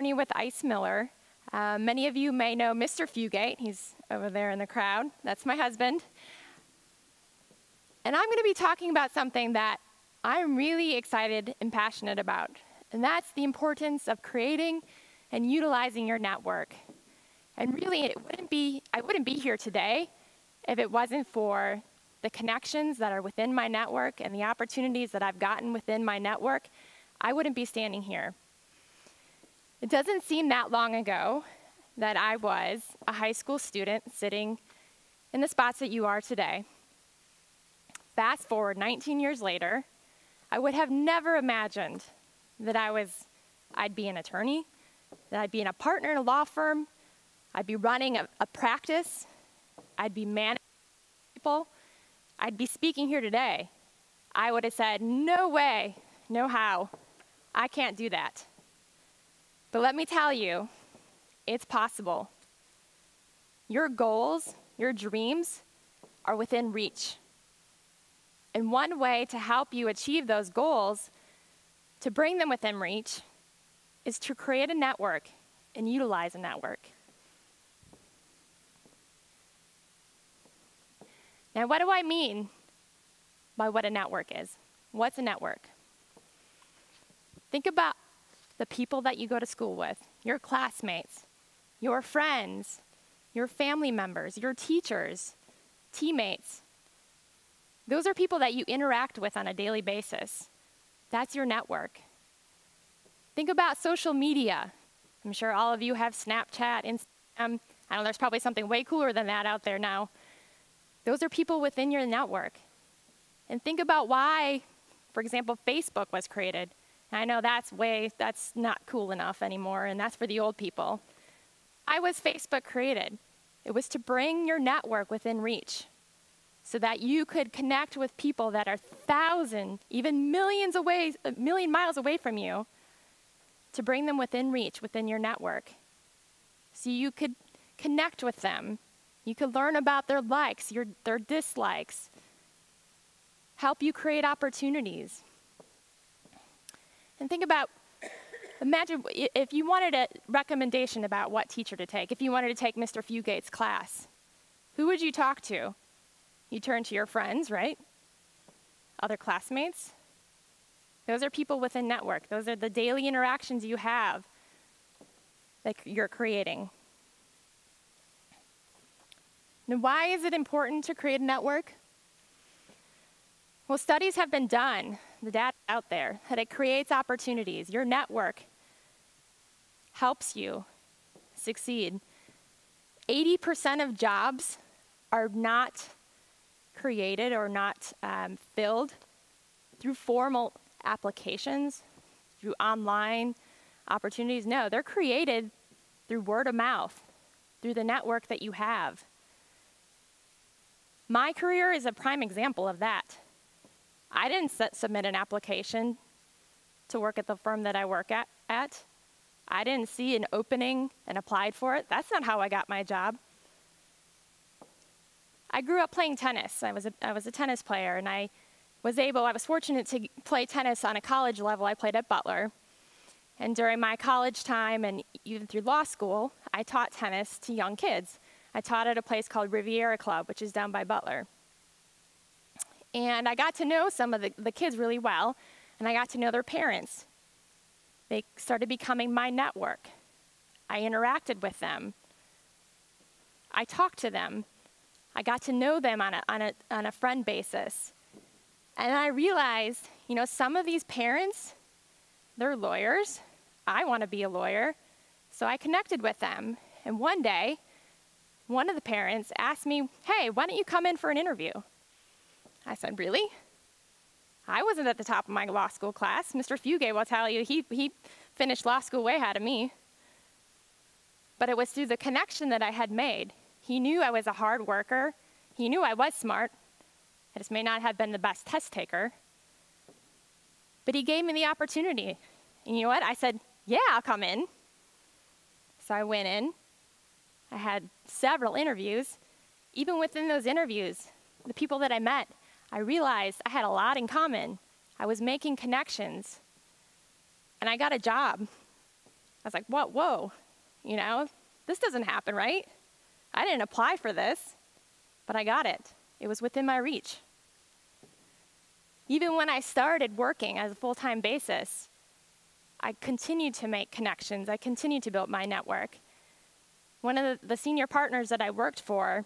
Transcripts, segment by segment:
attorney with Ice Miller. Many of you may know Mr. Fugate. He's over there in the crowd. That's my husband. And I'm going to be talking about something that I'm really excited and passionate about, and that's the importance of creating and utilizing your network. And really, I wouldn't be here today if it wasn't for the connections that are within my network and the opportunities that I've gotten within my network. I wouldn't be standing here. It doesn't seem that long ago that I was a high school student sitting in the spots that you are today. Fast forward 19 years later, I would have never imagined that I'd be an attorney, that I'd be a partner in a law firm, I'd be running a practice, I'd be managing people, I'd be speaking here today. I would have said, no way, no how, I can't do that. But let me tell you, it's possible. Your goals, your dreams are within reach. And one way to help you achieve those goals, to bring them within reach, is to create a network and utilize a network. Now, what do I mean by what a network is? What's a network? Think about the people that you go to school with, your classmates, your friends, your family members, your teachers, teammates. Those are people that you interact with on a daily basis. That's your network. Think about social media. I'm sure all of you have Snapchat, Instagram. I know there's probably something way cooler than that out there now. Those are people within your network. And think about why, for example, Facebook was created. I know that's not cool enough anymore, and that's for the old people. Why was Facebook created? It was to bring your network within reach so that you could connect with people that are thousands, even a million miles away from you, to bring them within reach, within your network. So you could connect with them. You could learn about their likes, their dislikes, help you create opportunities. And think about, imagine if you wanted a recommendation about what teacher to take, if you wanted to take Mr. Fugate's class, who would you talk to? You turn to your friends, right? Other classmates. Those are people within network. Those are the daily interactions you have that you're creating. Now, why is it important to create a network? Well, studies have been done, the data out there, that it creates opportunities. Your network helps you succeed. 80% of jobs are not created or not filled through formal applications, through online opportunities. No, they're created through word of mouth, through the network that you have. My career is a prime example of that. I didn't submit an application to work at the firm that I work at. I didn't see an opening and applied for it. That's not how I got my job. I grew up playing tennis. I was a tennis player, and I was fortunate to play tennis on a college level. I played at Butler. And during my college time and even through law school, I taught tennis to young kids. I taught at a place called Riviera Club, which is down by Butler. And I got to know some of the kids really well, and I got to know their parents. They started becoming my network. I interacted with them. I talked to them. I got to know them on a friend basis. And I realized, some of these parents, they're lawyers. I want to be a lawyer. So I connected with them. And one day, one of the parents asked me, hey, why don't you come in for an interview? I said, really? I wasn't at the top of my law school class. Mr. Fugate will tell you, he finished law school way ahead of me. But it was through the connection that I had made. He knew I was a hard worker. He knew I was smart. I just may not have been the best test taker. But he gave me the opportunity. And you know what? I said, yeah, I'll come in. So I went in. I had several interviews. Even within those interviews, the people that I met, I realized I had a lot in common. I was making connections. And I got a job. was like, what, whoa, you know, this doesn't happen, right? I didn't apply for this, but I got it. It was within my reach. Even when I started working as a full-time basis, I continued to make connections. I continued to build my network. One of the senior partners that I worked for,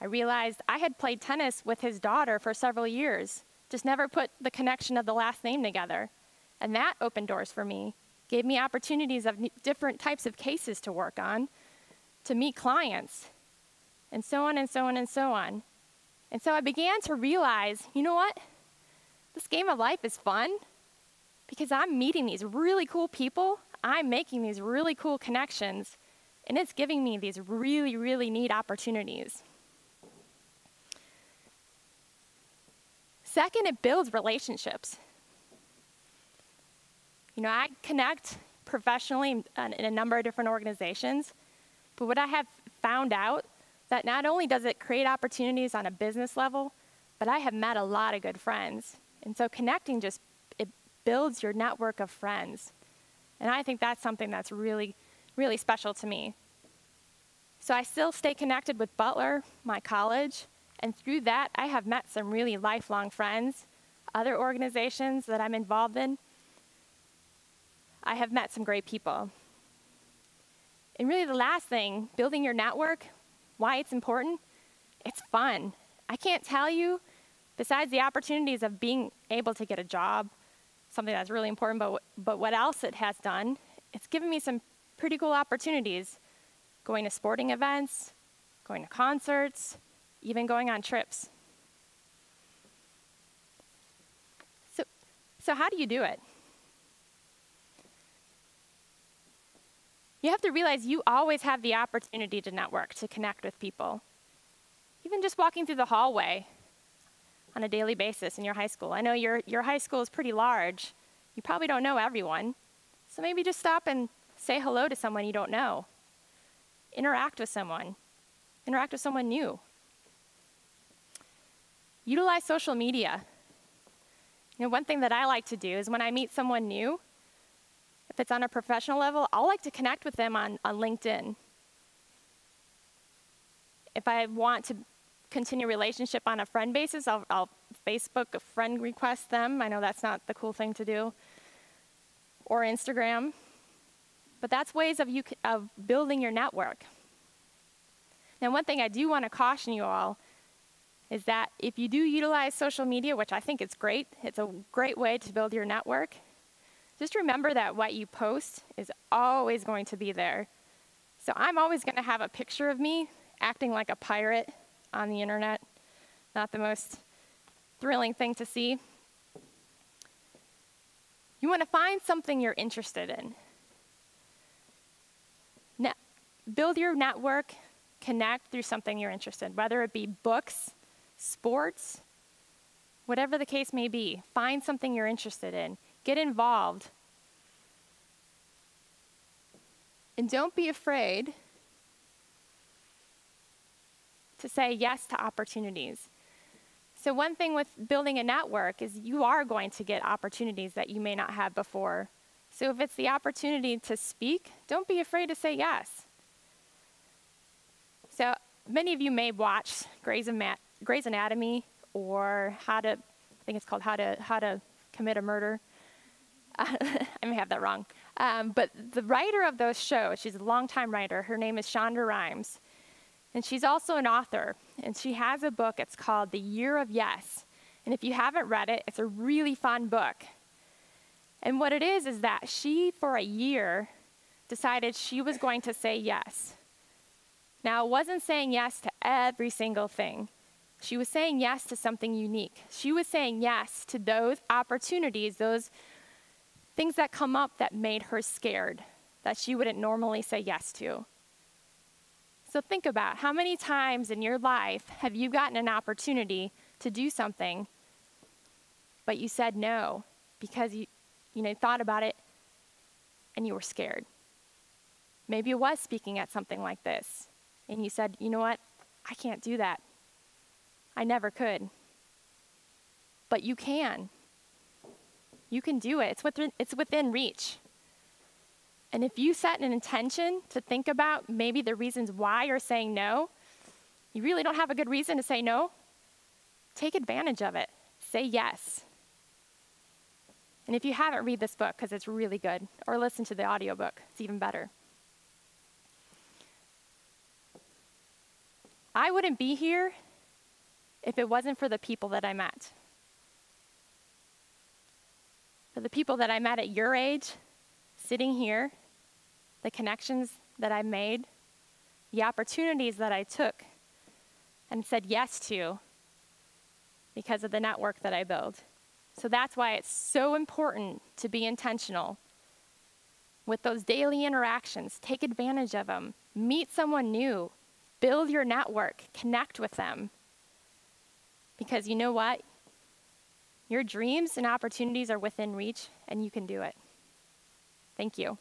I realized I had played tennis with his daughter for several years, just never put the connection of the last name together. And that opened doors for me, gave me opportunities of different types of cases to work on, to meet clients, and so on and so on and so on. And so I began to realize, you know what? This game of life is fun because I'm meeting these really cool people, I'm making these really cool connections, and it's giving me these really, really neat opportunities. Second, it builds relationships. You know, I connect professionally in a number of different organizations, but what I have found out that not only does it create opportunities on a business level, but I have met a lot of good friends. And so connecting it builds your network of friends. And I think that's something that's really, really special to me. So I still stay connected with Butler, my college, and through that, I have met some really lifelong friends, other organizations that I'm involved in. I have met some great people. And really the last thing, building your network, why it's important, it's fun. I can't tell you, besides the opportunities of being able to get a job, something that's really important, but what else it has done, it's given me some pretty cool opportunities, going to sporting events, going to concerts, even going on trips. So how do you do it? You have to realize you always have the opportunity to network, to connect with people. Even just walking through the hallway on a daily basis in your high school. I know your high school is pretty large. You probably don't know everyone. So maybe just stop and say hello to someone you don't know. Interact with someone. Interact with someone new. Utilize social media. You know, one thing that I like to do is when I meet someone new, if it's on a professional level, I'll like to connect with them on LinkedIn. If I want to continue a relationship on a friend basis, I'll Facebook a friend request them. I know that's not the cool thing to do. Or Instagram. But that's ways of building your network. Now, one thing I do want to caution you all is that if you do utilize social media, which I think it's a great way to build your network, just remember that what you post is always going to be there. So I'm always going to have a picture of me acting like a pirate on the internet. Not the most thrilling thing to see. You want to find something you're interested in. Build your network, connect through something you're interested in, whether it be books, sports, whatever the case may be. Find something you're interested in. Get involved. And don't be afraid to say yes to opportunities. So one thing with building a network is you are going to get opportunities that you may not have before. So if it's the opportunity to speak, don't be afraid to say yes. So many of you may watch Grey's Anatomy or How to Commit a Murder. I may have that wrong. But the writer of those shows, she's a longtime writer. Her name is Shonda Rhimes. And she's also an author. And she has a book. It's called The Year of Yes. And if you haven't read it, it's a really fun book. And what it is that she, for a year, decided she was going to say yes. Now, it wasn't saying yes to every single thing. She was saying yes to something unique. She was saying yes to those opportunities, those things that come up that made her scared, that she wouldn't normally say yes to. So think about how many times in your life have you gotten an opportunity to do something, but you said no because you thought about it and you were scared. Maybe it was speaking at something like this, and you said, you know what, I can't do that. I never could. But you can. You can do it. It's within reach. And if you set an intention to think about maybe the reasons why you're saying no, you really don't have a good reason to say no, take advantage of it. Say yes. And if you haven't, read this book because it's really good. Or listen to the audiobook. It's even better. I wouldn't be here if it wasn't for the people that I met. For the people that I met at your age, sitting here, the connections that I made, the opportunities that I took and said yes to because of the network that I built. So that's why it's so important to be intentional with those daily interactions. Take advantage of them. Meet someone new. Build your network. Connect with them. Because you know what? Your dreams and opportunities are within reach, and you can do it. Thank you.